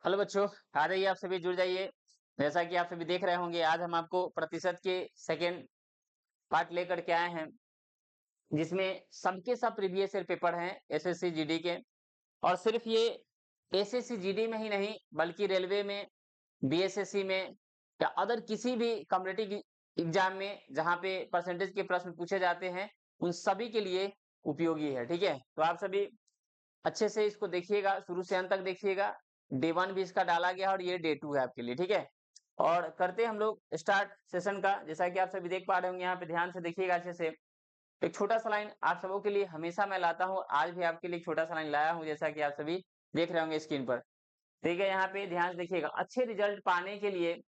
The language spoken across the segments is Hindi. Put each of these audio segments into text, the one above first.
हेलो बच्चों, आ जाइए आप सभी जुड़ जाइए। जैसा कि आप सभी देख रहे होंगे, आज हम आपको प्रतिशत के सेकेंड पार्ट लेकर के आए हैं, जिसमें सबके सब प्रीवियस ईयर पेपर हैं एसएससी जीडी के। और सिर्फ ये एसएससी जीडी में ही नहीं, बल्कि रेलवे में, बीएसएससी में या अदर किसी भी कॉम्पिटिटिव एग्जाम में जहाँ पे परसेंटेज के प्रश्न पूछे जाते हैं, उन सभी के लिए उपयोगी है। ठीक है, तो आप सभी अच्छे से इसको देखिएगा, शुरू से अंत तक देखिएगा। डे 1 भी इसका डाला गया और ये डे 2 है आपके लिए। ठीक है, और करते हैं हम लोग स्टार्ट सेशन का। जैसा कि आप सभी देख पा रहे होंगे, यहाँ पे ध्यान से देखिएगा अच्छे से। एक छोटा सा लाइन आप सबों के लिए हमेशा मैं लाता हूँ, आज भी आपके लिए एक छोटा सा लाइन लाया हूँ, जैसा कि आप सभी देख रहे होंगे स्क्रीन पर। ठीक है, यहाँ पे ध्यान से देखिएगा। अच्छे रिजल्ट पाने के लिए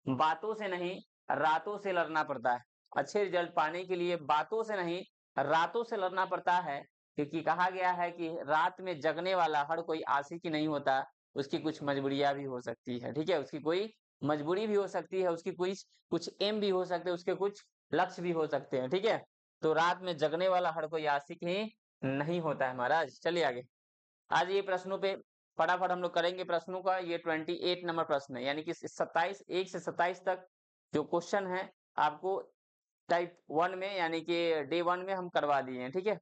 बातों से नहीं, रातों से लड़ना पड़ता है। अच्छे रिजल्ट पाने के लिए बातों से नहीं, रातों से लड़ना पड़ता है, क्योंकि कहा गया है कि रात में जगने वाला हर कोई आशिक नहीं होता, उसकी कुछ मजबूरियां भी हो सकती है। ठीक है, उसकी कोई मजबूरी भी हो सकती है, उसकी कोई कुछ एम भी हो सकते हैं, उसके कुछ लक्ष्य भी हो सकते हैं। ठीक है, तो रात में जगने वाला हर कोई आशिक ही नहीं होता है महाराज। चलिए आगे। आज ये प्रश्नों पे फटाफट हम लोग करेंगे प्रश्नों का। ये 28 नंबर प्रश्न है, यानी कि 27 1 से 27 तक जो क्वेश्चन है आपको टाइप 1 में, यानी कि डे 1 में हम करवा दिए हैं। ठीक है,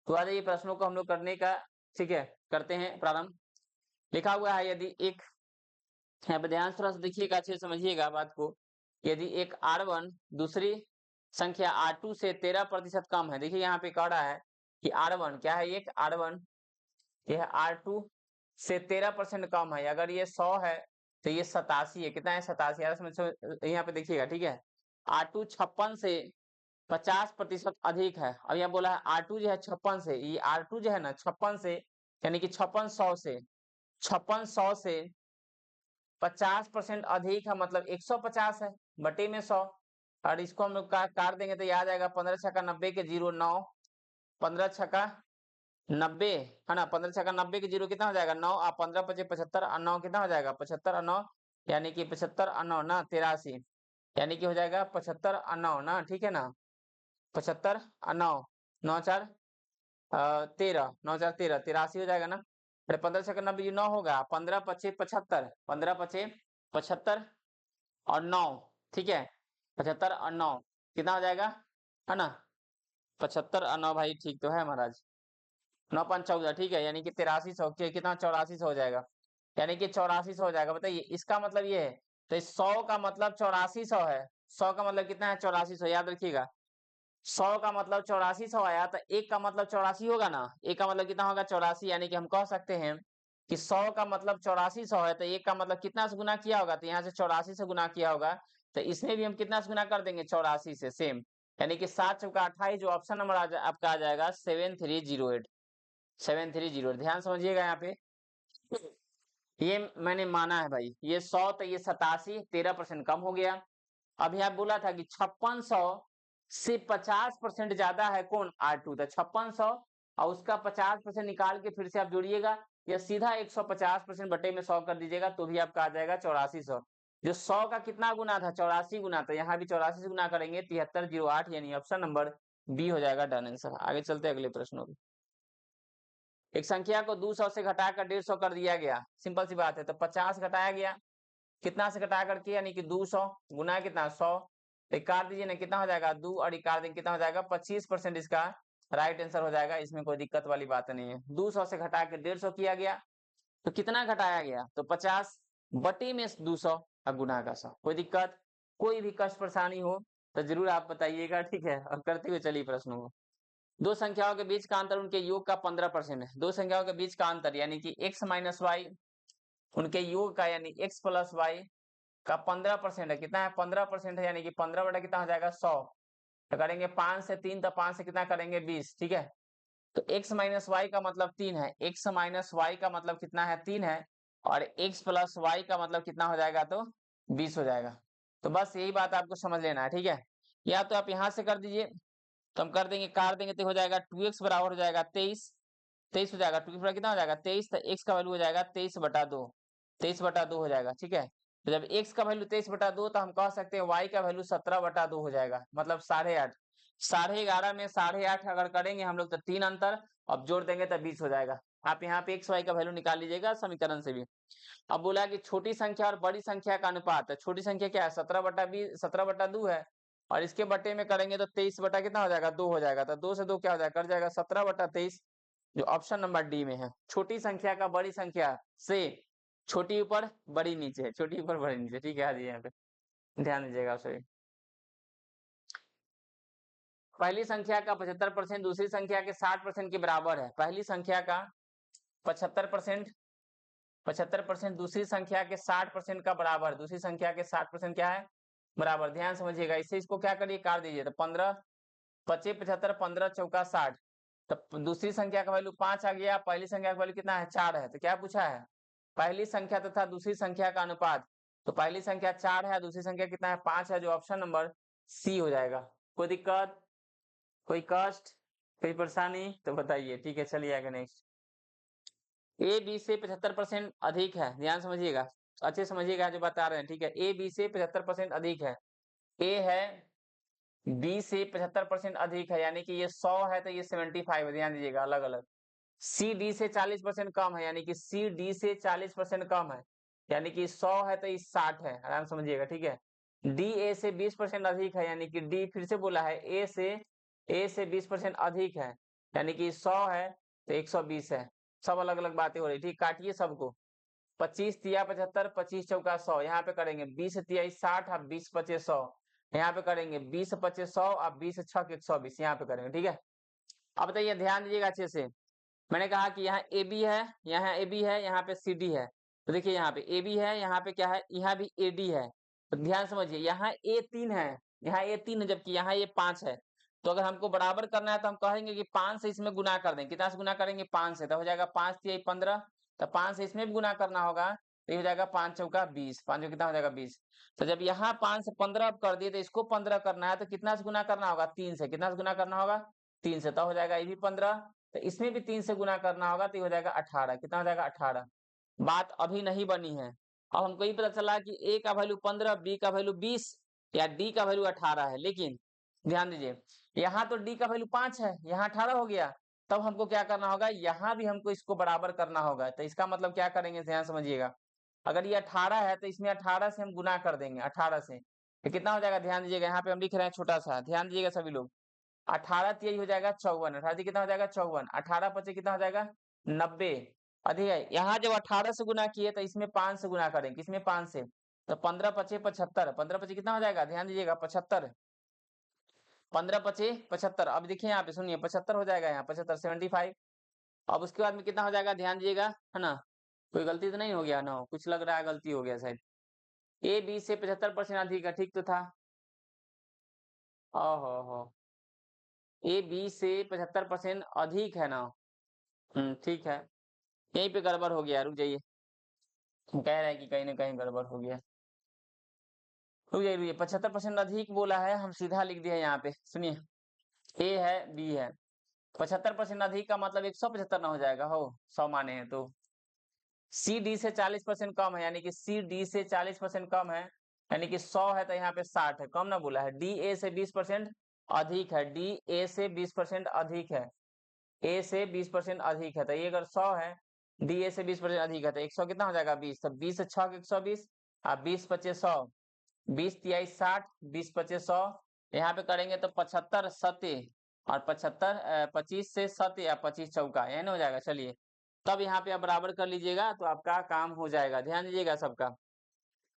तो आज ये प्रश्नों को हम लोग करने का, ठीक है, करते हैं प्रारंभ। लिखा हुआ है, यदि एक, यहाँ पे ध्यान से थोड़ा सा देखिएगा, अच्छे से समझिएगा बात को। यदि एक R1 दूसरी संख्या R2 से 13% कम है। देखिए यहाँ पे कह रहा है कि R1 क्या है, एक R1 यह R2 से 13% कम है। अगर ये 100 है तो ये 87 है। कितना है? 87। यार समझो, यहाँ पे देखिएगा। ठीक है, R2 56 से 50% अधिक है। अब यहाँ बोला है R2 जो है 56 से, ये R2 जो है ना 56 से, यानी कि 56 से 50% अधिक है, मतलब 150 है बटे में 100। और इसको हम लोग काट देंगे तो याद आएगा 15 छक्का 90 के 0 9, 15 छक्का 90 है ना। 15 छक्का 90 के 0 कितना हो जाएगा? 9। आप 15 पचे 75 और 9 कितना हो जाएगा? 75 और 9, यानी कि 75 और 9 ना 83, यानी कि हो जाएगा 75 और 9 ना। ठीक है ना, 75 और 9, 9 4 13, 9 4 13, 83 हो जाएगा ना। अरे 15 छक्का 90 जो 9 होगा, 15 पचे 75, 15 पचे 75 और 9। ठीक है, 75 और 9 कितना हो जाएगा, है ना? 75 और 9 भाई, ठीक तो है महाराज। 9 5 14, ठीक है, यानी कि 8300 कितना, 8400 हो जाएगा, यानी कि 8400 हो जाएगा। बताइए, इसका मतलब ये है, तो 100 का मतलब 8400 है। 100 का मतलब कितना है? 8400, याद रखिएगा। 100 का मतलब 8400 आया, तो एक का मतलब 84 होगा ना। एक का मतलब कितना होगा? 84, यानी कि हम कह सकते हैं कि 100 का मतलब 8400 है, तो एक का मतलब कितना से गुना किया होगा? तो यहाँ से 84 से गुना किया होगा, तो इसमें भी हम कितना से गुना कर देंगे? 84 से, सेम। यानी कि 7 चौका 28, जो ऑप्शन नंबर आपका आ जाएगा 7308। 7308, ध्यान समझिएगा यहाँ पे। ये मैंने माना है भाई, ये 100 तो ये 87, 13% कम हो गया। अब यहाँ बोला था कि 5600 से 50% ज्यादा है कौन? R2। तो 5600 और उसका 50% निकाल के फिर से आप जोड़िएगा, या सीधा 150% बटे में 100 कर दीजिएगा, तो भी आपका आ जाएगा 8400। जो 100 का कितना गुना था? 84 गुना। तो यहाँ भी 84 से गुना करेंगे, 7308, यानी ऑप्शन नंबर बी हो जाएगा डन आंसर। आगे चलते अगले प्रश्नों में। एक संख्या को 200 से घटाकर 150 कर दिया गया, सिंपल सी बात है। तो 50 घटाया गया, कितना से घटा करके, यानी कि 200 गुना कितना? 100। तो काट दीजिए ना, कितना हो जाएगा? 2 और काट देंगे, कितना हो जाएगा? 25%। इसका राइट आंसर हो जाएगा, इसमें कोई दिक्कत वाली बात नहीं है। 200 से घटा के 150 किया गया, तो कितना घटाया गया? तो 50 बटे में 200 और गुना का 100। कोई दिक्कत, कोई भी कष्ट परेशानी हो तो जरूर आप बताइएगा। ठीक है, और करते हुए चलिए प्रश्नों को। दो संख्याओं के बीच का अंतर उनके योग का 15% है। दो संख्याओं के बीच का अंतर, यानी कि x माइनस वाई, उनके योग का, यानी x प्लस वाई का 15% है। कितना है? 15% है, यानी कि 15 बटा कितना हो जाएगा? 100। तो करेंगे 5 से 3, तो 5 से कितना करेंगे? 20। ठीक है, तो x माइनस वाई का मतलब 3 है, x माइनस वाई का मतलब कितना है? 3 है, और x प्लस वाई का मतलब कितना हो जाएगा? तो 20 हो जाएगा। तो बस यही बात आपको समझ लेना है। ठीक है, या तो आप यहाँ से कर दीजिए, तो हम कर देंगे, काट देंगे, तो हो जाएगा 2x बराबर हो जाएगा 23। 23 हो जाएगा, 2 बराबर कितना हो जाएगा? 23। तो x का वैल्यू हो जाएगा 23 बटा 2, 23 बटा 2 हो जाएगा। ठीक है, तो जब x का वैल्यू 23 बटा 2, तो हम कह सकते हैं y का वैल्यू 17 बटा 2 हो जाएगा, मतलब 8.5। 11.5 में 8.5 अगर करेंगे हम लोग तो 3 अंतर, अब जोड़ देंगे तो 20 हो जाएगा। आप यहाँ पे एक्स वाई का वैल्यू निकाल लीजिएगा समीकरण से भी। अब बोला कि छोटी संख्या और बड़ी संख्या का अनुपात है। छोटी संख्या क्या है 17/2 है और इसके बटे में करेंगे तो 23 बटा कितना हो जाएगा 2 हो जाएगा। तो 2 से 2 क्या हो जाएगा कट जाएगा 17/23 जो ऑप्शन नंबर डी में है। छोटी संख्या का बड़ी संख्या से छोटी ऊपर बड़ी नीचे है, छोटी ऊपर बड़ी नीचे। ठीक है आ जाइए यहाँ पे ध्यान दीजिएगा सही। पहली संख्या का 75% दूसरी संख्या के 60% के बराबर है। पहली संख्या का 75% 75% दूसरी संख्या के 60% का बराबर, दूसरी संख्या के 60% क्या है बराबर। ध्यान समझिएगा, इससे इसको क्या करिए काट दीजिए। तो 15 25 75 15 चौका 60। तो दूसरी संख्या का वैल्यू 5 आ गया, पहली संख्या का वैल्यू कितना है 4 है। तो क्या पूछा है पहली संख्या तथा दूसरी संख्या का अनुपात। तो पहली संख्या 4 है, दूसरी संख्या कितना है 5 है, जो ऑप्शन नंबर सी हो जाएगा। कोई दिक्कत, कोई कष्ट, कोई परेशानी तो बताइए। ठीक है चलिए आगे नेक्स्ट। ए बी से 75% अधिक है, ध्यान समझिएगा अच्छे समझिएगा जो बता रहे हैं। ठीक है ए बी से 75% अधिक है। ए है बी से 75% अधिक है, यानी कि ये 100 है तो ये 75 है। ध्यान दीजिएगा अलग अलग। सी डी से 40% कम है, यानी कि सी डी से 40% कम है, यानी कि 100 है तो ये 60 है। आराम समझिएगा ठीक है। डी ए से 20% अधिक है, यानी कि डी फिर से बोला है ए से 20% अधिक है, यानी कि 100 है तो 120 है। सब अलग अलग बातें हो रही। ठीक काटिए सबको। 25 तिया 75 25 चौका 100 यहाँ पे करेंगे। 20 तिया 60 अब 20 25 100 यहाँ पे करेंगे। 20 25 100 अब 20 6 120 यहाँ पे करेंगे। ठीक है अब बताइए ध्यान दीजिएगा अच्छे से। मैंने कहा कि यहाँ ए बी है, यहाँ ए बी है, यहाँ पे सी डी है। तो देखिए यहाँ पे ए बी है, यहाँ पे क्या है यहाँ भी ए डी है। तो ध्यान समझिए यहाँ ए 3 है, यहाँ ए 3 है, जबकि यहाँ ये 5 है। तो अगर हमको बराबर करना है तो हम कहेंगे कि 5 से इसमें गुना कर दें। कितना से गुना करेंगे 5 से, तो हो जाएगा 5 तिया 15। तो 5 से इसमें भी गुना करना होगा तो ये हो जाएगा 5 चौका 20। 5 कितना हो जाएगा 20। तो जब यहाँ 5 से 15 कर दिए तो इसको 15 करना है तो कितना से गुना करना होगा 3 से। कितना से गुना करना होगा 3 से, तो हो जाएगा ये भी 15। तो इसमें भी 3 से गुना करना होगा तो ये हो जाएगा 18। कितना हो जाएगा 18। बात अभी नहीं बनी है। अब हमको ये पता चला कि ए का वैल्यू 15 बी का वैल्यू 20 या डी का वैल्यू 18 है। लेकिन ध्यान दीजिए यहाँ तो डी का वैल्यू 5 है, यहाँ 18 हो गया। तब हमको क्या करना होगा यहाँ भी हमको इसको बराबर करना होगा। तो इसका मतलब क्या करेंगे ध्यान समझिएगा। अगर ये 18 है तो इसमें 18 से हम गुना कर देंगे 18 से। तो कितना हो जाएगा ध्यान दीजिएगा, यहाँ पे हम लिख रहे हैं छोटा सा, ध्यान दीजिएगा सभी लोग। 18 तिया हो जाएगा 54, 18 कितना हो जाएगा 54, 18 25 कितना हो जाएगा 90 अधिक है। यहाँ जब 18 से गुना किए तो इसमें 5 से गुना करें, किसमें 5 से। तो 15 25 75, 15 25 कितना हो जाएगा ध्यान दीजिएगा 75, 15 25 75। अब देखिए यहाँ पे सुनिए 75 हो जाएगा, यहाँ 75 75। अब उसके बाद में कितना हो जाएगा ध्यान दीजिएगा, है ना। कोई गलती तो नहीं हो गया ना, कुछ लग रहा है गलती हो गया शायद। ए बी से 75% अधिक है, ठीक तो था। ओहो ए बी से 75% अधिक है ना। ठीक है यहीं पे गड़बड़ हो गया, रुक जाइए। कह रहे हैं कि कहीं ना कहीं गड़बड़ हो गया। रुक जाइए रुकिए, 75% अधिक बोला है, हम सीधा लिख दिया यहाँ पे। सुनिए ए है बी है, 75% अधिक का मतलब 175 ना हो जाएगा हो 100 माने हैं तो। सी डी से 40% कम है, यानी कि सी डी से 40% कम है, यानी कि 100 है तो यहाँ पे 60 है, कम ना बोला है। डी ए से 20% अधिक है, डी ए से 20% अधिक है, ए से 20% अधिक है। तो ये अगर 100 है डी ए से 20% अधिक है तो 100 कितना हो जाएगा 20। तो 20 6 120 और 20 25 100, 20 तिया 60, 20 25 100 यहाँ पे करेंगे तो 75 सत्य और 75 25 से सत्य या 25 चौका यानी हो जाएगा। चलिए तब यहाँ पे आप बराबर कर लीजिएगा तो आपका काम हो जाएगा। ध्यान दीजिएगा सबका।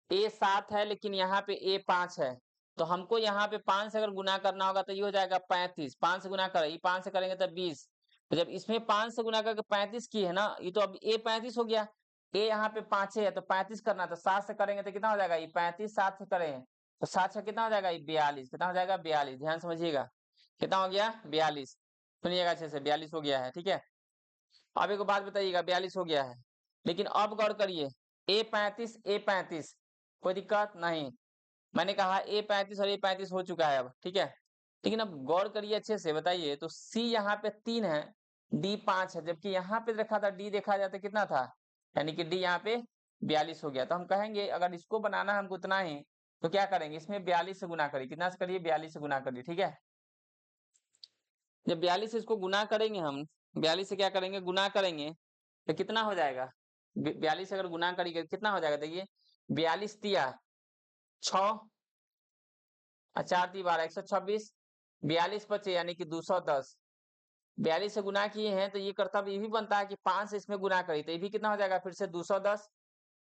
ए 7 है लेकिन यहाँ पे ए 5 है, तो हमको यहाँ पे 5 से अगर गुना करना होगा तो ये हो जाएगा 35। 5 से गुना करें, 5 से करेंगे तो 20। तो जब इसमें 5 से गुना करके 35 की है ना, ये तो अब ए 35 हो गया। ए यहाँ पे 5 है तो 35 करना, तो 7 से करेंगे तो कितना हो जाएगा ये 35। 7 से करें तो 7 से कितना हो जाएगा ये 42। कितना हो जाएगा 42। ध्यान समझिएगा कितना हो गया 42। सुनिएगा अच्छे से 42 हो गया है। ठीक है अब एक बात बताइएगा 42 हो गया है, लेकिन अब गौर करिए ए 35 कोई दिक्कत नहीं। मैंने कहा ए 35 और ए 35 हो चुका है अब, ठीक है। लेकिन अब गौर करिए अच्छे से बताइए, तो सी यहाँ पे 3 है, डी 5 है, जबकि यहाँ पे रखा था डी, देखा जाता कितना था, यानी कि डी यहाँ पे 42 हो गया। तो हम कहेंगे अगर इसको बनाना है हमको उतना ही, तो क्या करेंगे इसमें 42 से गुना करिए। कितना से करिए 42 से गुना करिए। ठीक है जब 42 से इसको गुना करेंगे हम, 42 से क्या करेंगे गुना करेंगे, तो कितना हो जाएगा 42 अगर गुना करेंगे कितना हो जाएगा, देखिए 42 तिया 6 और 4 ती 12 126, 42 बचे यानी कि 210, 42 से गुना किए हैं तो ये कर्तव्य ये भी बनता है कि 5 से इसमें गुना करी तो ये भी कितना हो जाएगा फिर से 210,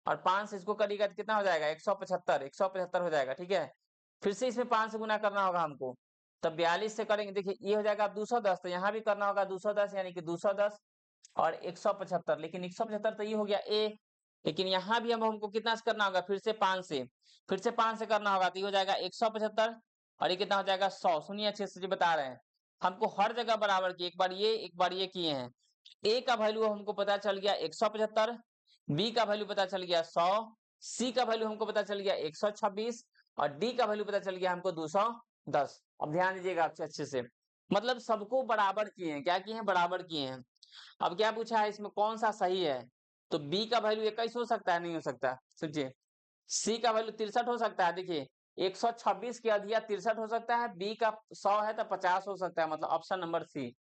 और 5 से इसको करिएगा तो कितना हो जाएगा 175, 175 हो जाएगा। ठीक है, फिर से इसमें 5 से गुना करना होगा हमको, तब 42 से करेंगे, देखिए ये हो जाएगा 210, तो यहाँ भी करना होगा 210 यानी कि 210 और 175, लेकिन 175 तो ये हो गया ए, लेकिन यहाँ भी हमको कितना से करना होगा फिर से 5 से, फिर से 5 से करना होगा तो ये हो जाएगा 175 और ये कितना हो जाएगा 100। सुनिए अच्छे से बता रहे हैं, हमको हर जगह बराबर की, एक बार ये किए हैं। ए का वैल्यू हमको पता चल गया 175, बी का वैल्यू पता चल गया 100, सी का वैल्यू हमको पता चल गया 126 और डी का वैल्यू पता चल गया हमको 210। अब ध्यान दीजिएगा अच्छे से, मतलब सबको बराबर किए हैं, क्या किए हैं बराबर किए हैं। अब क्या पूछा है इसमें कौन सा सही है, तो बी का वैल्यू 21 हो सकता है, नहीं हो सकता, सोचिए। सी का वैल्यू 63 हो सकता है, देखिए 126 के अधिया 63 हो सकता है, बी का 100 है तो 50 हो सकता है, मतलब ऑप्शन नंबर सी।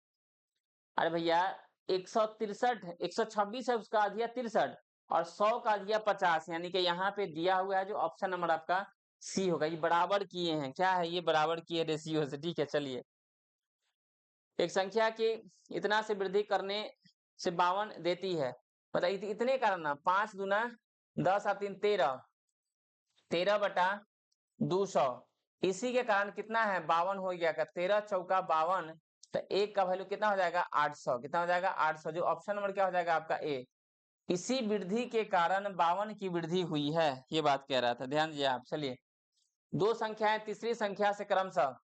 अरे भैया 163 126 है उसका अधिया 63 और 100 का अधिया 50, यानी कि यहाँ पे दिया हुआ है जो ऑप्शन नंबर आपका सी होगा। ये बराबर किए हैं, क्या है ये बराबर किए रेशियो से। ठीक है, चलिए एक संख्या के इतना से वृद्धि करने से 52 देती है, मतलब इतने कारण ना 5 दूना 10 और 3 13, 13/200, इसी के कारण कितना है 52 हो गया का 13 चौका 52, तो एक का वैल्यू कितना हो जाएगा 800, कितना हो जाएगा 800, जो ऑप्शन नंबर क्या हो जाएगा आपका ए। इसी वृद्धि के कारण 52 की वृद्धि हुई है, ये बात कह रहा था, ध्यान दीजिए आप। चलिए दो संख्याएं तीसरी संख्या से क्रमशः,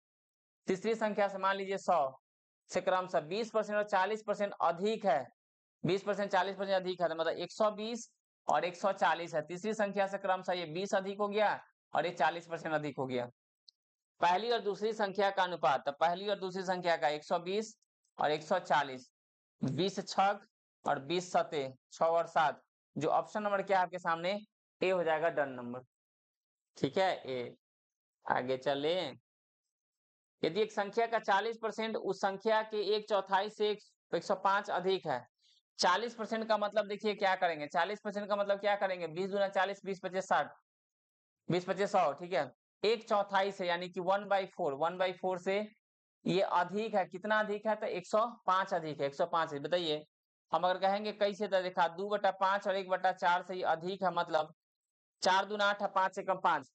तीसरी संख्या से मान लीजिए 100 से क्रमशः 20% और 40% अधिक है, 20% 40% अधिक है, तो मतलब 120 और 140 है। तीसरी संख्या से क्रमशः ये 20 अधिक हो गया और ये 40% अधिक हो गया। पहली और दूसरी संख्या का अनुपात, तो पहली और दूसरी संख्या का 120 और 140, 20 छग और 20 सते 6 और 7, जो ऑप्शन नंबर क्या है आपके सामने ए हो जाएगा, डन नंबर। ठीक है, ए। आगे चले, यदि एक संख्या का 40% उस संख्या के 1/4 से 105 अधिक है, 40% का मतलब देखिए क्या करेंगे, 40% का मतलब क्या करेंगे, 20 दूना 40, 20 पचे 60, 20 पचे 100। ठीक है, 1/4 से यानी कि 1/4, 1/4 से ये अधिक है, कितना अधिक है, तो 105 अधिक है, 105 है। बताइए हम अगर कहेंगे कैसे, तो देखा 2/5 और 1/4 से ये अधिक है, मतलब 4 दूना 8 है 5 से कम 5,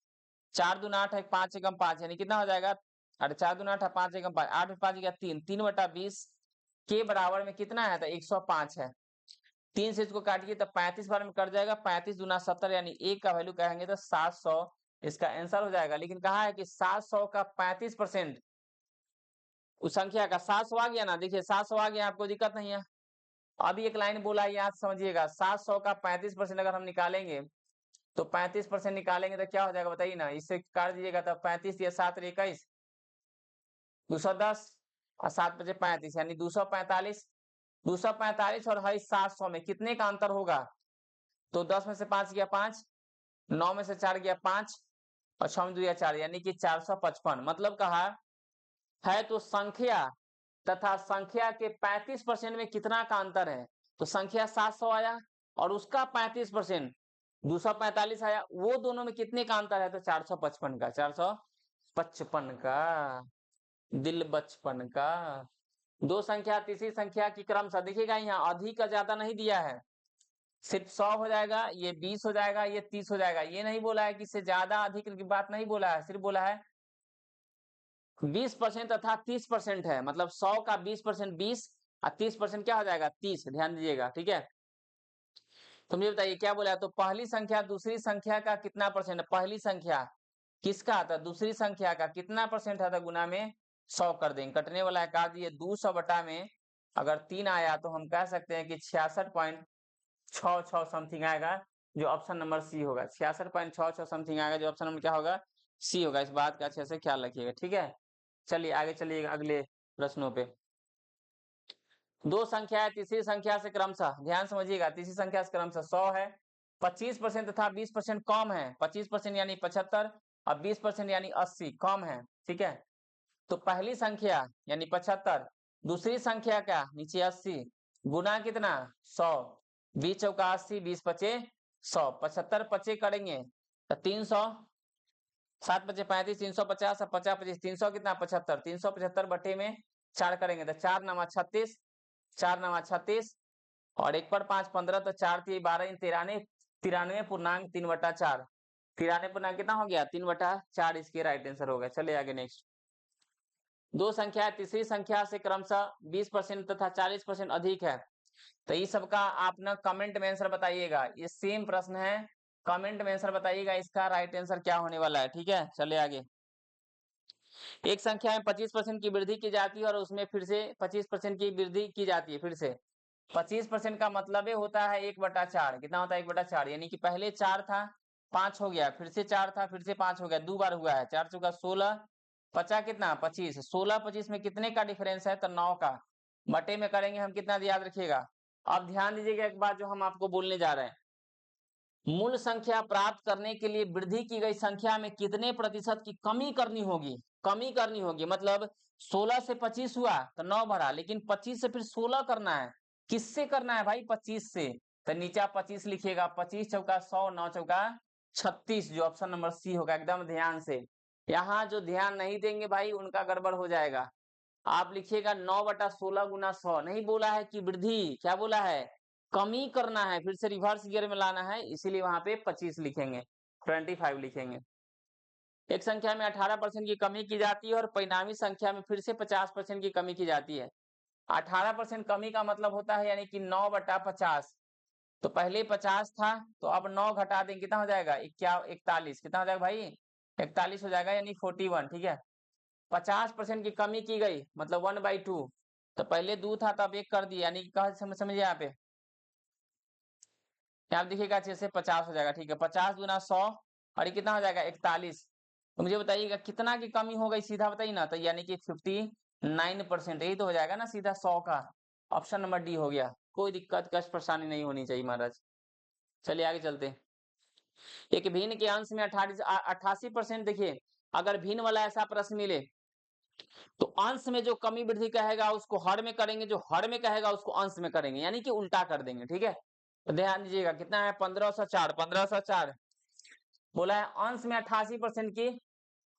4 दूना 8 है 5 से कम 5, यानी कितना हो जाएगा, अरे 4 दूना 8 है 5 से कम 5, 8 5 गया 3, 3/20 के बराबर में कितना है, तो 105 है। 3 से इसको काटिए तो 35 बार में कट जाएगा, 35 दूना 70, यानी एक का वैल्यू कहेंगे तो 700 इसका आंसर हो जाएगा। लेकिन कहा है कि 700 का 35% उस संख्या का 700 आ गया ना, देखिए 700 आ गया, आपको दिक्कत नहीं है। अभी एक लाइन बोला है, याद समझिएगा, 700 का 35% अगर हम निकालेंगे तो 35% निकालेंगे तो क्या हो जाएगा बताइए ना, इससे काट दीजिएगा तो 35 या 7 21, 210 और 7 बचे 35, यानी 245, 245 और है 700 में कितने का अंतर होगा, तो 10 में से 5 गया 5, 9 में से 4 गया 5 और 6 में 2 गया 4, यानी कि 455। मतलब कहा है तो संख्या तथा संख्या के 35% में कितना का अंतर है, तो संख्या 700 आया और उसका 35% 245 आया, वो दोनों में कितने का अंतर है, तो 455 का, 455 का, दिल बचपन का। दो संख्या तीसरी संख्या की क्रमशः, देखिएगा यहाँ अधिक का ज्यादा नहीं दिया है, सिर्फ 100 हो जाएगा, ये 20 हो जाएगा, ये 30 हो जाएगा, ये नहीं बोला है कि इससे ज्यादा अधिक की बात नहीं बोला है, सिर्फ बोला है 20% तथा 30% है, मतलब 100 का 20% 20 और 30% क्या हो जाएगा 30, ध्यान दीजिएगा। ठीक है, तो मुझे बताइए क्या बोला है, तो पहली संख्या दूसरी संख्या का कितना परसेंट है, पहली संख्या किसका था, दूसरी संख्या का कितना परसेंट है, तो गुना में 100 कर देंगे, कटने वाला है काट दिए, 200 बटा में अगर 3 आया तो हम कह सकते हैं कि 66.66 समथिंग आएगा, जो ऑप्शन नंबर सी होगा, 66.66 समथिंग आएगा, जो ऑप्शन नंबर क्या होगा सी होगा। इस बात का अच्छे से ख्याल रखिएगा। ठीक है, चलिए आगे चलिए अगले प्रश्नों पे। दो संख्या है तीसरी संख्या से क्रमशः, ध्यान समझिएगा, तीसरी संख्या से क्रमशः 100 है, 25% तथा 20% कम है, 25% यानी 75 और 20% यानी 80 कम है। ठीक है, तो पहली संख्या यानी 75, दूसरी संख्या क्या नीचे 80, गुना कितना 100, 20 चौका 80, 20 पचे 100, 75 पचे करेंगे तो 300, 7 पचे 35, 350, 50 25 300 कितना 75, 375 बटे में 4 करेंगे तो 4 9 36, 4 9 36 और 1 पर 5 15 तो 4 3 12 93, 93.3/4, 93 कितना हो गया 3/4, इसके राइट आंसर हो गया। चलिए आगे नेक्स्ट। दो संख्या तीसरी संख्या से क्रमशः 20% तथा 40% अधिक है, तो इस सबका आप ना कमेंट में आंसर बताइएगा। ये सेम प्रश्न है, कमेंट में आंसर बताइएगा इसका राइट आंसर क्या होने वाला है। ठीक है, चलिए आगे। एक संख्या में 25% की वृद्धि की जाती है और उसमें फिर से 25% की वृद्धि की जाती है। फिर से 25% का मतलब होता है 1/4। कितना होता है 1/4, यानी कि पहले 4 था 5 हो गया, फिर से 4 था फिर से 5 हो गया, 2 बार हुआ है। 4 चौका 16, 50 कितना 25, 16 25 में कितने का डिफरेंस है तो 9 का। बटे में करेंगे हम कितना, याद रखिएगा। अब ध्यान दीजिएगा एक बात जो हम आपको बोलने जा रहे हैं। मूल संख्या प्राप्त करने के लिए वृद्धि की गई संख्या में कितने प्रतिशत की कमी करनी होगी, कमी करनी होगी। मतलब 16 से 25 हुआ तो 9 बढ़ा, लेकिन 25 से फिर 16 करना है। किससे करना है भाई 25 से, तो नीचे 25 लिखिएगा। 25 चौका 100, 9 चौका 36, जो ऑप्शन नंबर सी होगा। एकदम ध्यान से, यहाँ जो ध्यान नहीं देंगे भाई उनका गड़बड़ हो जाएगा। आप लिखिएगा 9/16 गुना 100, नहीं बोला है कि वृद्धि, क्या बोला है कमी करना है, फिर से रिवर्स गियर में लाना है, इसीलिए वहां पे 25 लिखेंगे, 25 लिखेंगे। एक संख्या में 18% की कमी की जाती है और परिणामी संख्या में फिर से 50% की कमी की जाती है। 18% कमी का मतलब होता है यानी कि 9/50। तो पहले 50 था तो अब 9 घटा दें, कितना हो जाएगा 41, कितना हो जाएगा भाई 41 हो जाएगा, यानी 41। ठीक है, 50% की कमी की गई मतलब 1/2। तो पहले 2 था तब 1 कर दिया, यानी कि समझिए यहाँ पे, यहाँ देखिएगा अच्छे से 50 हो जाएगा। ठीक है, 50 गुना 100 और ये कितना हो जाएगा 41। तो मुझे बताइएगा कितना की कमी हो गई, सीधा बताइए ना। तो यानी कि 59%, यही तो हो जाएगा ना सीधा 100 का। ऑप्शन नंबर डी हो गया। कोई दिक्कत कष्ट परेशानी नहीं होनी चाहिए महाराज। चलिए आगे चलते हैं। एक भिन्न के अंश में 88%। देखिए अगर भिन्न वाला ऐसा प्रश्न मिले तो अंश में जो कमी वृद्धि कहेगा उसको हर में करेंगे, जो हर में कहेगा उसको अंश में करेंगे, यानी कि उल्टा कर देंगे। ठीक है, तो ध्यान दीजिएगा कितना है 1504, 1504 बोला है। अंश में 88% की,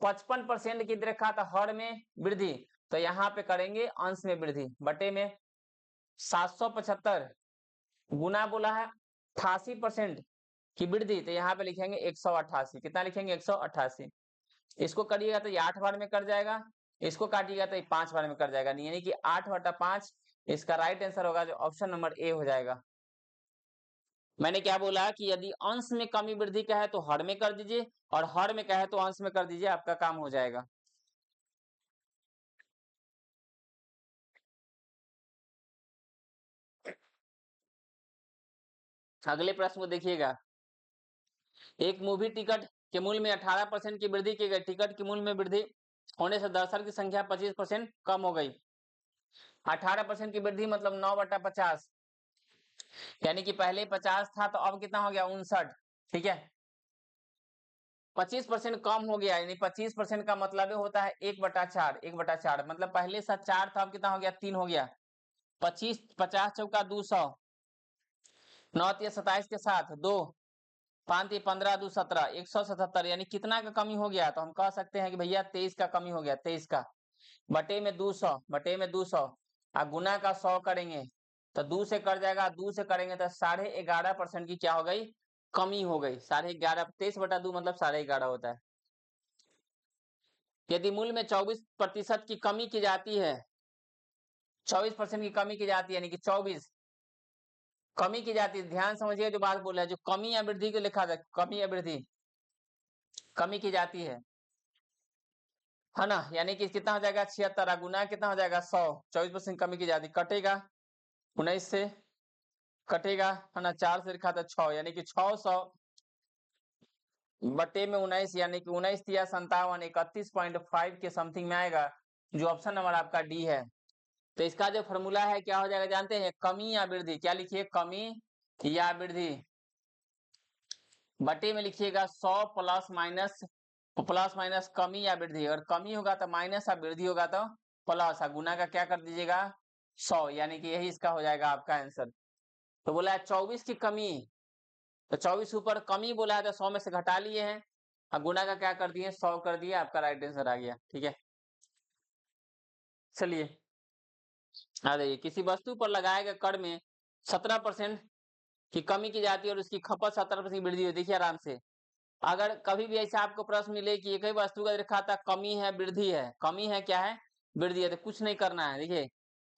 55% की देखा था हर में वृद्धि, तो यहाँ पे करेंगे अंश में वृद्धि, बटे में 775 गुना बोला है 88% की वृद्धि, तो यहाँ पे लिखेंगे 188। कितना लिखेंगे 188। इसको करिएगा तो ये 8 बार में कर जाएगा, इसको काटिएगा तो ये 5 बार में कर जाएगा, यानी कि 8/5 इसका राइट आंसर होगा, जो ऑप्शन नंबर ए हो जाएगा। मैंने क्या बोला कि यदि अंश में कमी वृद्धि का है तो हर में कर दीजिए, और हर में का है तो अंश में कर दीजिए, आपका काम हो जाएगा। अगले प्रश्न को देखिएगा। एक मूवी टिकट के मूल्य में 18% की वृद्धि की गई। टिकट के मूल्य में वृद्धि होने से दर्शक की संख्या 25% कम हो गई। 18% की वृद्धि मतलब 9/50, यानी कि पहले 50 था तो अब कितना हो गया 59। ठीक है, 25% कम हो गया, यानी 25% का मतलब होता है 1/4, 1/4 मतलब पहले 4 था अब कितना हो गया 3 हो गया। 25, 50 चौका 200, 9 27 के साथ 2, 5 15 2 17, 177, यानी कितना का कमी हो गया, तो हम कह सकते हैं कि भैया 23 का कमी हो गया, 23 का। बटे में 200, बटे में 200 और गुना का 100 करेंगे तो 2 से कर जाएगा, 2 से करेंगे तो 11.5% की क्या हो गई कमी हो गई। 11.5, 23/2 मतलब 11.5 होता है। यदि मूल्य में 24% की कमी की जाती है, 24% की कमी की जाती है, यानी कि 24 कमी की जाती है, ध्यान समझिए जो बात बोल रहा है, जो कमी या वृद्धि को लिखा था, कमी या वृद्धि कमी की जाती है ना, यानी कि कितना हो जाएगा 76 गुना कितना हो जाएगा 100, 24% कमी की जाती, कटेगा 19 से, कटेगा है ना 4 से लिखा था 6, यानी कि 600 बटे में 19, यानी कि 19 या 57, 31.5 के समथिंग में आएगा, जो ऑप्शन नंबर आपका डी है। तो इसका जो फॉर्मूला है क्या हो जाएगा जानते हैं, कमी या वृद्धि, क्या लिखिए कमी या वृद्धि, बटे में लिखिएगा 100 प्लस माइनस कमी या वृद्धि, और कमी होगा तो माइनस और वृद्धि होगा तो प्लस, और गुना का क्या कर दीजिएगा 100, यानी कि यही इसका हो जाएगा आपका आंसर। तो बोला है 24 की कमी, तो 24 ऊपर कमी बोला है तो 100 में से घटा लिए हैं, अब गुना का क्या कर दिए 100 कर दिया, आपका राइट आंसर आ गया। ठीक है, चलिए आ जाइए। किसी वस्तु पर लगाए गए कर में 17% की कमी की जाती है और उसकी खपत 17% की वृद्धि होती है। देखिए आराम से, अगर कभी भी ऐसा आपको प्रश्न मिले कि एक ही वस्तु का दिखाता कमी है वृद्धि है, कमी है क्या है वृद्धि है, तो कुछ नहीं करना है। देखिए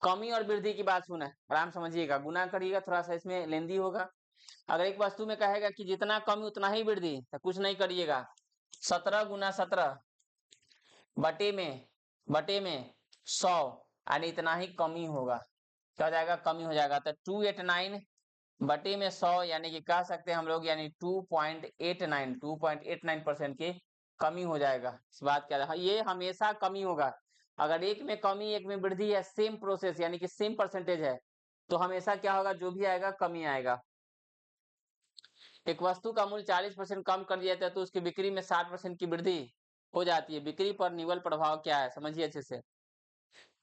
कमी और वृद्धि की बात सुना, आराम समझिएगा, गुना करिएगा, थोड़ा सा इसमें लेंदी होगा। अगर एक वस्तु में कहेगा कि जितना कमी उतना ही वृद्धि, तो कुछ नहीं करिएगा, 17 गुना 17 बटे में 100 यानी इतना ही कमी होगा, क्या हो जाएगा कमी हो जाएगा। तो 289 बटे में 100 यानी कि कह सकते हैं हम लोग यानी 2.89% की कमी हो जाएगा। इस बात क्या, ये हमेशा कमी होगा। अगर एक में कमी एक में वृद्धि है, सेम प्रोसेस यानी कि सेम परसेंटेज है, तो हमेशा क्या होगा, जो भी आएगा कमी आएगा। एक वस्तु का मूल्य 40% कम कर दिया जाता है तो उसकी बिक्री में 60% की वृद्धि हो जाती है। बिक्री पर निवल प्रभाव क्या है, समझिए अच्छे से।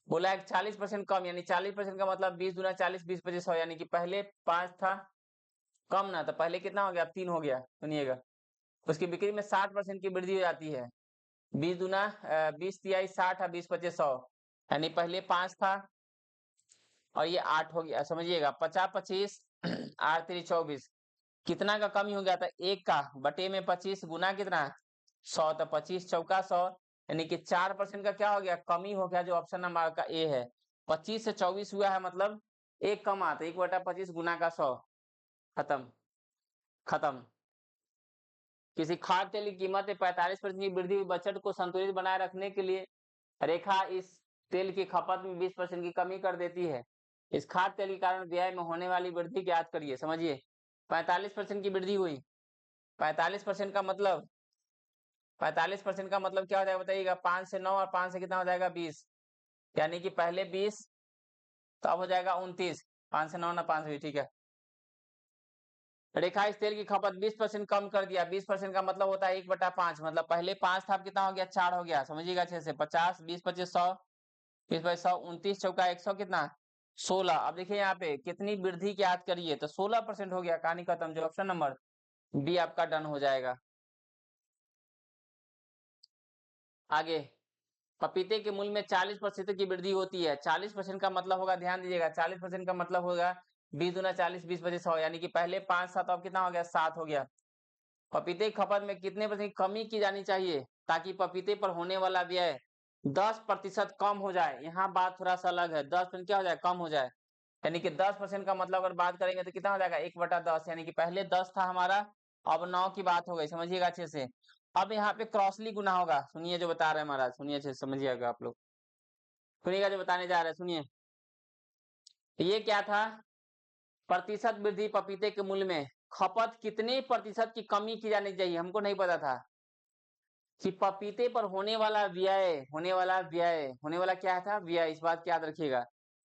बोला है 40% कम, यानी 40% का मतलब 20 गुना 40 20 25 100, यानी कि पहले 5 था कम ना, तो पहले कितना हो गया 3 हो गया। सुनिएगा, उसकी बिक्री में 60% की वृद्धि हो जाती है। 20 गुना 20 तिहाई 60 है, 20 25 100, यानी पहले 5 था और ये 8 हो गया। समझिएगा 50 25 8 3 24, कितना का कमी हो गया था, 1 का, बटे में 25 गुना कितना 100, तो 25 चौका 100, यानी कि 4% का क्या हो गया कमी हो गया, जो ऑप्शन नंबर का ए है। 25 से 24 हुआ है मतलब 1 कम आता, 1/25 गुना का 100, खत्म खत्म। किसी खाद्य तेल की कीमत में 45% की वृद्धि हुई, बजट को संतुलित बनाए रखने के लिए रेखा इस तेल की खपत में 20% की कमी कर देती है। इस खाद्य तेल के कारण व्यय में होने वाली वृद्धि ज्ञात करिए। समझिए 45% की वृद्धि हुई, 45% का मतलब 45% का मतलब क्या हो जाएगा बताइएगा, 5 से 9 और 5 से कितना हो जाएगा 20, यानी कि पहले 20 तो अब हो जाएगा 29, 5 से 9 ना 5 भी, ठीक है। रेखा इस तेल की खपत 20% कम कर दिया, 20% का मतलब होता है 1/5, मतलब पहले 5 था अब कितना हो गया 4 हो गया। समझिएगा अच्छे से, 50 20 25 100, 20 25 100, 29 चौका 100 कितना 16। अब देखिए यहाँ पे कितनी वृद्धि की याद करिए, तो 16% हो गया, कहानी खत्म। जो ऑप्शन नंबर बी आपका डन हो जाएगा। आगे, पपीते के मूल्य में 40% की वृद्धि होती है। 40% का मतलब होगा, ध्यान दीजिएगा, 40% का मतलब होगा 20 गुना 40 20 25 100, यानी कि पहले 5 था तो अब कितना हो गया 7 हो गया। पपीते की खपत में कितने % की कमी की जानी चाहिए ताकि पपीते पर होने वाला व्यय 10% कम हो जाए। यहाँ बात थोड़ा सा अलग है, 10% क्या हो जाए कम हो जाए, यानी कि 10% का मतलब अगर बात करेंगे तो कितना हो जाएगा 1/10, यानी कि पहले 10 था हमारा अब 9 की बात हो गई। समझिएगा अच्छे से। अब यहाँ पे क्रॉसली गुना होगा, सुनिए जो बता रहे हैं महाराज, सुनिए अच्छे से समझिएगा आप लोग, सुनिएगा जो बताने जा रहे हैं सुनिए। ये क्या था, प्रतिशत वृद्धि पपीते के मूल्य में खपत कितने प्रतिशत की कमी की जानी चाहिए, हमको नहीं पता था कि पपीते पर होने वाला व्यय, होने वाला क्या था व्यय, इस बात की याद रखिएगा।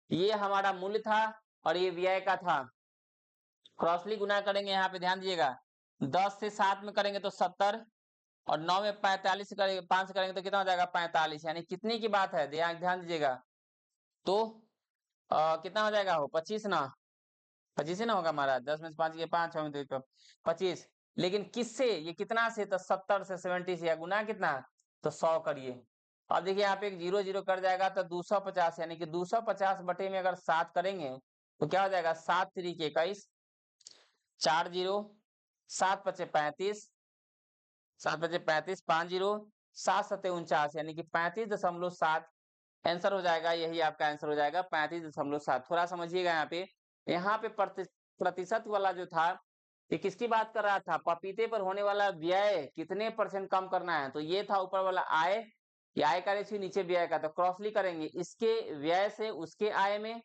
ये हमारा मूल्य था और ये व्यय का था। क्रॉसली गुना करेंगे, यहाँ पे ध्यान दीजिएगा, 10 से 7 में करेंगे तो 70 और 9 में 45 से करेंगे 5 से करेंगे तो कितना हो जाएगा 45, यानी कितने की बात है ध्यान दीजिएगा। तो कितना हो जाएगा, हो 25 ना, 25 ही ना होगा हमारा, 10 में से 5 के 5 6 में तो 25, लेकिन किससे, ये कितना से, तो 70 से 70 से, या गुना कितना तो 100 करिए। अब देखिए यहाँ पे एक 0 0 कर जाएगा तो 250, यानी कि 250 बटे में अगर 7 करेंगे तो क्या हो जाएगा 7 3 के 21, 4 0 7 पचे 35, 7 बचे 35, 5 0 7 सत्ते 49, यानी कि 35.7 आंसर हो जाएगा। यही आपका आंसर हो जाएगा 35.7। थोड़ा समझिएगा यहाँ पे प्रतिशत वाला जो था ये किसकी बात कर रहा था, पपीते पर होने वाला व्यय कितने % कम करना है, तो ये था ऊपर वाला आय, ये आय का रेशियो, नीचे व्यय का, तो क्रॉसली करेंगे इसके व्यय से उसके आय में,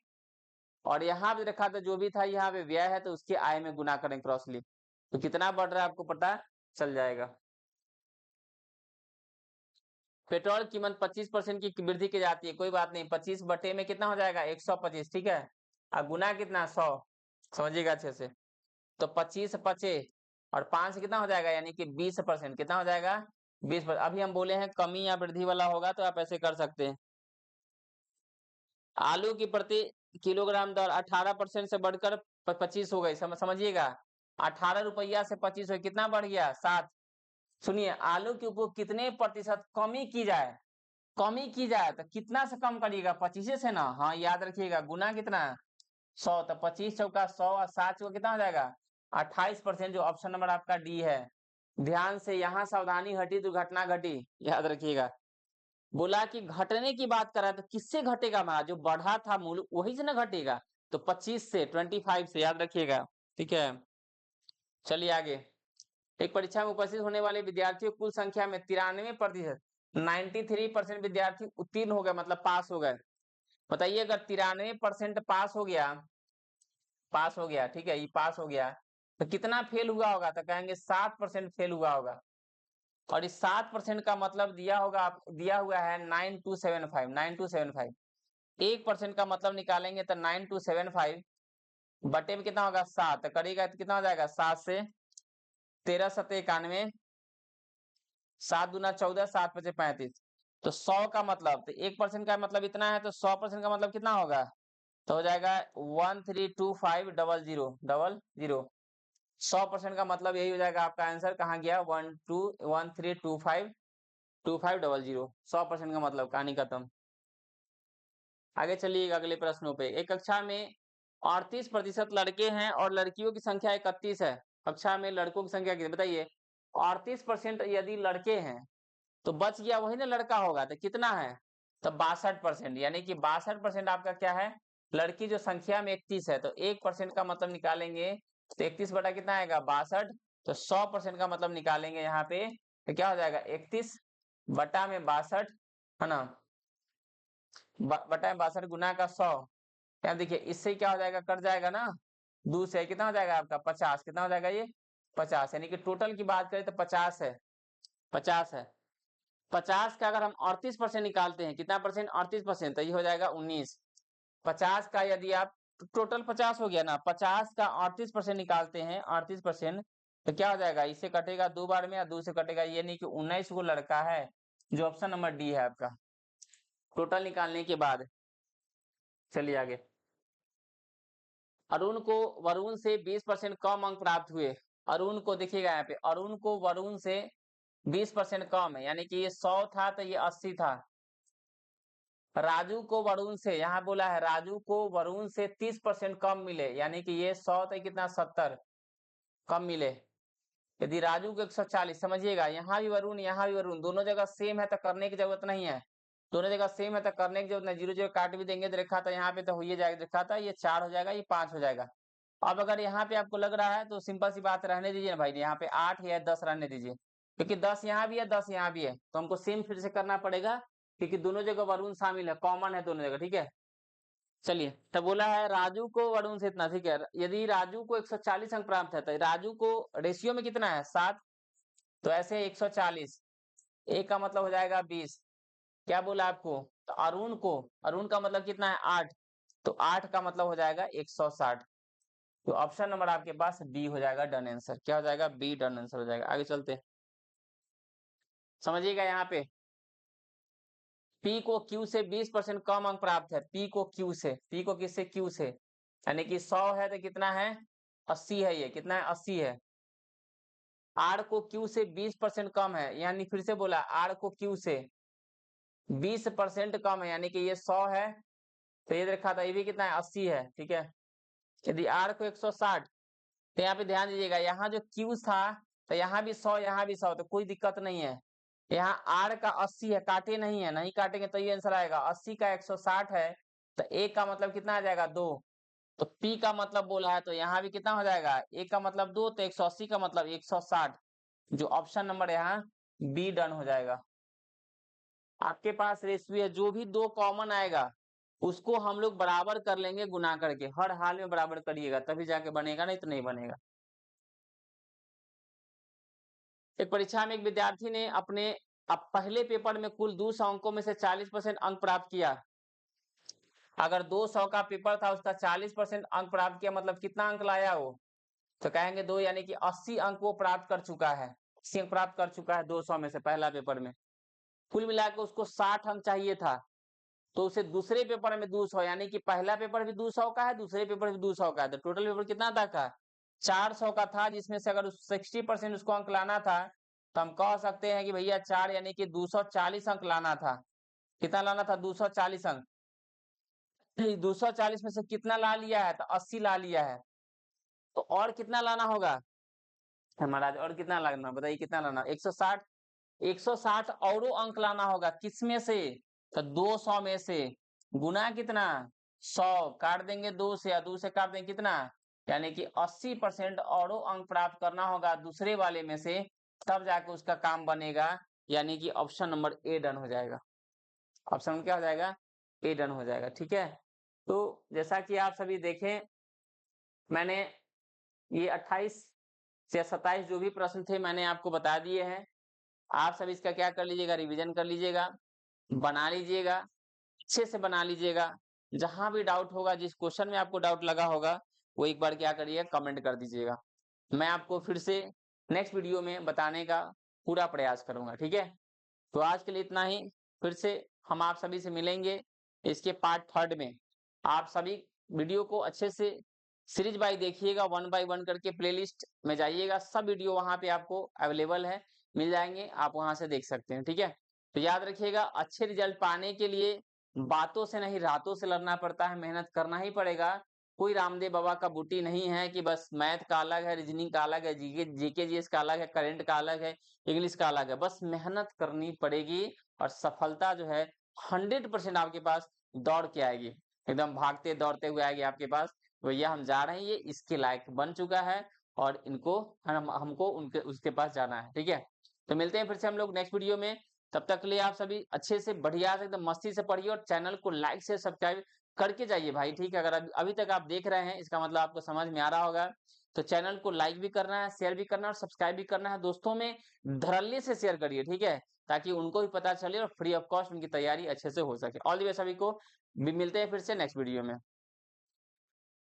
और यहाँ पे रखा था जो भी था यहाँ पे व्यय है तो उसके आय में गुना करें क्रॉसली, तो कितना बढ़ रहा है आपको पता चल जाएगा। पेट्रोल कीमत 25% की वृद्धि की जाती है, कोई बात नहीं, 25 बटे में कितना हो जाएगा 125, ठीक है, अब गुना कितना 100, समझिएगा अच्छे से। तो 25 पचे और 5 कितना हो जाएगा, यानी कि 20%, कितना हो जाएगा 20%। अभी हम बोले हैं कमी या वृद्धि वाला होगा तो आप ऐसे कर सकते हैं। आलू की प्रति किलोग्राम दर 18% से बढ़कर 25 हो गई, समझिएगा। 18 रुपया से 25 हो, कितना बढ़ गया? 7। सुनिए, आलू के उपयोग कितने प्रतिशत कमी की जाए, कमी की जाए तो कितना से कम करिएगा? 25 से ना। हाँ याद रखिएगा, गुना कितना? 100। तो 25 चौका 100 और 7 चौका कितना हो जाएगा? 28%, जो ऑप्शन नंबर आपका डी है। ध्यान से, यहाँ सावधानी हटी दुर्घटना घटी, याद रखिएगा। बोला कि घटने की बात कर रहा है तो किससे घटेगा? महाराज जो बढ़ा था मूल्य वही से ना घटेगा, तो 25 से, 25 से, याद रखिएगा। ठीक है, चलिए आगे। एक परीक्षा में उपस्थित होने वाले विद्यार्थियों की कुल संख्या में 93%, 93% विद्यार्थी उत्तीर्ण हो गए, मतलब पास हो गए। बताइए, अगर 93% पास हो गया, ठीक है, ये पास हो गया, तो कितना फेल हुआ होगा? तो कहेंगे 7% फेल हुआ होगा। और इस 7% का मतलब दिया होगा, दिया हुआ है 9275, 9275। 1% का मतलब निकालेंगे तो 9275 बटे में कितना होगा? 7 करेगा तो कितना हो जाएगा? 7 से 13 सत्ते 91, 7 दूना 14, 7 पचे 35। तो 100 का मतलब, तो 1% का मतलब इतना है, तो 100% का मतलब कितना होगा? तो हो जाएगा 13250000। 100% का मतलब यही हो जाएगा आपका आंसर। कहाँ गया? 13250000। 100% का मतलब, कहानी खत्म। आगे चलिएगा अगले प्रश्नों पे। एक कक्षा में 38% लड़के हैं और लड़कियों की संख्या 31 है। कक्षा में लड़कों की संख्या कितनी बताइए? 38% यदि लड़के हैं तो बच गया वही ना लड़का होगा, तो कितना है? तो 62%, यानी कि 62% आपका क्या है? लड़की जो संख्या में 31 है, तो 1% का मतलब निकालेंगे तो 31 बटा कितना आएगा? 62। तो 100% का मतलब निकालेंगे यहाँ पे, तो क्या हो जाएगा? 31 बटा में 62, है ना, बटा में 62 गुना का 100। क्या देखिए, इससे क्या हो जाएगा? कट जाएगा ना, 2 से कितना हो जाएगा आपका? 50। कितना हो जाएगा ये? 50, यानी कि टोटल की बात करें तो 50 है, 50 है। 50 का अगर हम 38% निकालते हैं, कितना परसेंट? 38%, तो ये हो जाएगा 19। 50 का यदि आप, टोटल 50 हो गया ना, 50 का 38% निकालते हैं, 38%, तो क्या हो जाएगा? इससे कटेगा 2 बार में, या 2 से कटेगा, ये नहीं कि 19 को लड़का है, जो ऑप्शन नंबर डी है आपका, टोटल निकालने के बाद। चलिए आगे। अरुण को वरुण से 20% कम अंक प्राप्त हुए। अरुण को देखिएगा यहाँ पे, अरुण को वरुण से 20% कम है, यानी कि ये 100 था तो ये 80 था। राजू को वरुण से, यहाँ बोला है राजू को वरुण से 30% कम मिले, यानी कि ये 100 था, कितना? 70 कम मिले। यदि राजू को 140, समझिएगा, यहाँ भी वरुण, यहाँ भी वरुण, दोनों जगह सेम है तो करने की जरूरत नहीं है। दोनों जगह सेम है तो करने की जरूरत नहीं, 0 0 काट भी देंगे तो रेखा था यहाँ पे, तो हो ही जाएगा रेखा था, ये 4 हो जाएगा, ये 5 हो जाएगा। अब अगर यहाँ पे आपको लग रहा है तो सिंपल सी बात, रहने दीजिए ना भाई, यहाँ पे 8 या 10 रहने दीजिए, क्योंकि 10 यहाँ भी है, 10 यहाँ भी है, तो हमको सेम फिर से करना पड़ेगा, क्योंकि दोनों जगह वरुण शामिल है, कॉमन है दोनों जगह। ठीक है, चलिए, तो बोला है राजू को वरुण से इतना, ठीक है। यदि राजू को 140 अंक प्राप्त है तो राजू को रेशियो में कितना है? 7। तो ऐसे 140, एक का मतलब हो जाएगा 20। क्या बोला आपको? तो अरुण को, अरुण का मतलब कितना है? 8। तो 8 का मतलब हो जाएगा 160। तो ऑप्शन नंबर आपके पास बी हो जाएगा डन आंसर। क्या हो जाएगा? बी डन आंसर हो जाएगा। आगे चलते, समझिएगा यहाँ पे, P को Q से 20% कम अंक प्राप्त है। P को Q से, P को किससे? Q से, यानी कि 100 है तो कितना है? 80 है, ये कितना है? 80 है। R को Q से 20% कम है, यानी फिर से बोला, R को Q से 20% कम है, यानी कि ये 100 है, तो ये देखा था, ये भी कितना है? 80 है। ठीक है, यदि R को 160, तो यहाँ पे ध्यान दीजिएगा, यहाँ जो Q था तो यहाँ भी 100, यहाँ भी 100, तो कोई दिक्कत नहीं है। यहाँ R का 80 है, काटे नहीं है, नहीं काटेंगे तो ये आंसर आएगा। 80 का 160 है, तो एक का मतलब कितना आ जाएगा? 2। तो P का मतलब बोला है, तो यहाँ भी कितना हो जाएगा? एक का मतलब 2, तो 180 का मतलब 160, जो ऑप्शन नंबर यहाँ बी डन हो जाएगा। आपके पास रेशियो है, जो भी 2 कॉमन आएगा उसको हम लोग बराबर कर लेंगे गुना करके, हर हाल में बराबर करिएगा, तभी जाके बनेगा, नहीं तो नहीं बनेगा। एक परीक्षा में एक विद्यार्थी ने अपने अब पहले पेपर में कुल 200 अंकों में से 40% अंक प्राप्त किया। अगर 200 का पेपर था, उसका 40% अंक प्राप्त किया, मतलब कितना अंक लाया वो? तो कहेंगे 2, यानी कि 80 अंक वो प्राप्त कर चुका है। 80 अंक प्राप्त कर चुका है 200 में से, पहला पेपर में। कुल मिलाकर उसको 60 अंक चाहिए था। तो उसे दूसरे पेपर में 200, यानी कि पहला पेपर भी 200 का है, दूसरे पेपर भी 200 का है, तो टोटल पेपर कितना तक का 400 का था, जिसमें से अगर 60% उसको अंक लाना था तो हम कह सकते हैं कि भैया 4 यानी कि 240 अंक लाना था। कितना लाना था 240 अंक। 240 में से कितना ला लिया है तो 80 ला लिया है, तो और कितना लाना होगा हमारा, और कितना लाना बताइए, कितना लाना 160, 160 औरो अंक लाना होगा, किसमें से तो 200 में से, गुना कितना 100, काट देंगे 2 से, या 2 से काट देंगे कितना, यानी कि 80% औरो अंक प्राप्त करना होगा दूसरे वाले में से, तब जाके उसका काम बनेगा, यानी कि ऑप्शन नंबर ए डन हो जाएगा। ऑप्शन क्या हो जाएगा, ए डन हो जाएगा। ठीक है, तो जैसा कि आप सभी देखें, मैंने ये 28 से 27 जो भी प्रश्न थे मैंने आपको बता दिए हैं। आप सब इसका क्या कर लीजिएगा, रिवीजन कर लीजिएगा, बना लीजिएगा, अच्छे से बना लीजिएगा। जहां भी डाउट होगा, जिस क्वेश्चन में आपको डाउट लगा होगा, वो एक बार क्या करिएगा, कमेंट कर दीजिएगा। मैं आपको फिर से नेक्स्ट वीडियो में बताने का पूरा प्रयास करूंगा। ठीक है, तो आज के लिए इतना ही। फिर से हम आप सभी से मिलेंगे इसके पार्ट 3 में। आप सभी वीडियो को अच्छे से सीरीज बाय देखिएगा, 1 बाय 1 करके प्लेलिस्ट में जाइएगा, सब वीडियो वहां पे आपको अवेलेबल है, मिल जाएंगे, आप वहां से देख सकते हैं। ठीक है, तो याद रखिएगा, अच्छे रिजल्ट पाने के लिए बातों से नहीं रातों से लड़ना पड़ता है, मेहनत करना ही पड़ेगा। कोई रामदेव बाबा का बूटी नहीं है कि बस मैथ का अलग है, रीजनिंग का अलग है, जीके जीएस का अलग है, करंट का अलग है, इंग्लिश का अलग है। बस मेहनत करनी पड़ेगी और सफलता जो है 100% आपके पास दौड़ के आएगी, एकदम भागते दौड़ते हुए आएगी आपके पास। भैया हम जा रहे हैं, ये इसके लायक बन चुका है और इनको हमको उनके उसके पास जाना है। ठीक है, तो मिलते हैं फिर से हम लोग नेक्स्ट वीडियो में। तब तक के लिए आप सभी अच्छे से बढ़िया से एकदम मस्ती से पढ़िए और चैनल को लाइक से सब्सक्राइब करके जाइए भाई। ठीक है, अगर अभी तक आप देख रहे हैं, इसका मतलब आपको समझ में आ रहा होगा। तो चैनल को लाइक भी करना है, शेयर भी करना है और सब्सक्राइब भी करना है। दोस्तों में धड़ल्ले से शेयर करिए, ठीक है, ताकि उनको भी पता चले और फ्री ऑफ कॉस्ट उनकी तैयारी अच्छे से हो सके। ऑल द वे सभी को, मिलते हैं फिर से नेक्स्ट वीडियो में।